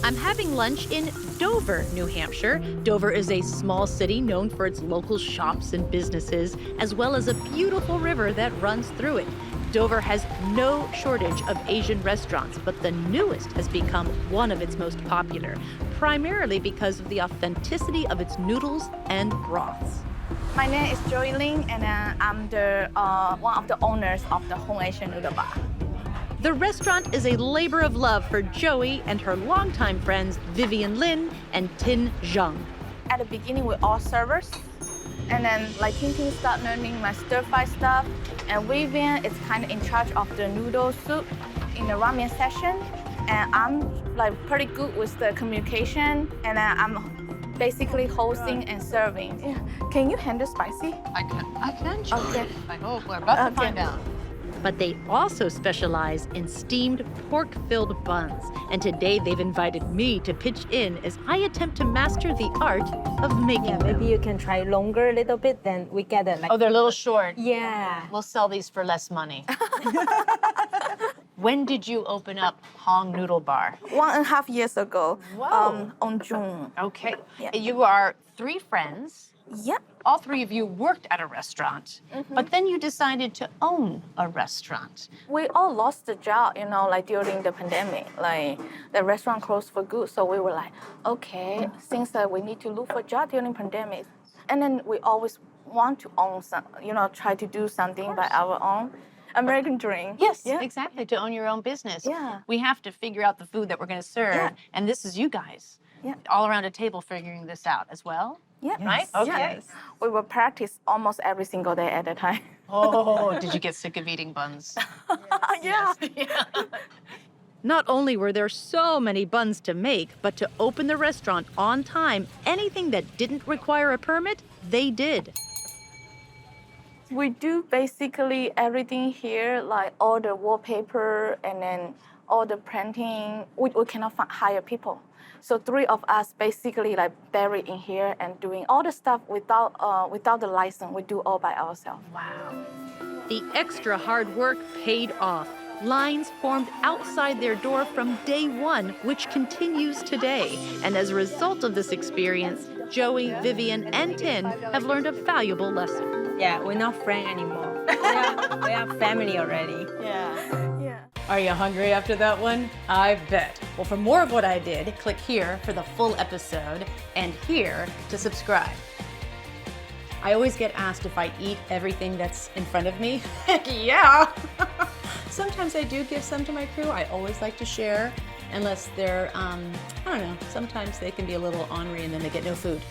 I'm having lunch in Dover, New Hampshire. Dover is a small city known for its local shops and businesses, as well as a beautiful river that runs through it. Dover has no shortage of Asian restaurants, but the newest has become one of its most popular, primarily because of the authenticity of its noodles and broths. My name is Vivian Lin, and I'm one of the owners of the Hong Asian Noodle Bar. The restaurant is a labor of love for Joey and her longtime friends Vivian Lin and Zhang. At the beginning, we're all servers. And then like Tintin started learning my stir-fry stuff. And Vivian is kind of in charge of the noodle soup in the ramen section. And I'm like pretty good with the communication. And I'm basically hosting and serving. Yeah. Can you handle spicy? I can. Sure. Okay. I hope we're about to find out. But they also specialize in steamed pork-filled buns. And today they've invited me to pitch in as I attempt to master the art of making them. Maybe you can try longer a little bit, then we get it. Like, Oh, they're a little short. yeah. We'll sell these for less money. When did you open up Hong Noodle Bar? 1.5 years ago. Whoa. On June. Okay. Yeah. You are 3 friends. Yep. All 3 of you worked at a restaurant, but then you decided to own a restaurant. We all lost the job, like during the pandemic. Like the restaurant closed for good, so we were like, okay, since that we need to look for a job during pandemic, and then we always want to own some, try to do something by our own. American dream. Yes, Yeah. exactly, to own your own business. Yeah. We have to figure out the food that we're going to serve, Yeah. and this is you guys. Yeah. All around a table figuring this out as well. Yeah. Right? Okay. Yes. We will practice almost every single day at a time. Oh, did you get sick of eating buns? Yeah. Not only were there so many buns to make, but to open the restaurant on time, anything that didn't require a permit, they did. We do basically everything here, like all the wallpaper and then all the printing. We cannot hire people. So 3 of us basically like buried in here and doing all the stuff without the license. We do all by ourselves. Wow. The extra hard work paid off. Lines formed outside their door from day one, which continues today. And as a result of this experience, Joey, Vivian, and Tin have learned a valuable lesson. Yeah, we're not friends anymore. we are family already. Yeah. Are you hungry after that one? I bet. Well, for more of what I did, click here for the full episode and here to subscribe. I always get asked if I eat everything that's in front of me. Heck yeah! Sometimes I do give some to my crew. I always like to share, unless they're, I don't know, sometimes they can be a little ornery and then they get no food.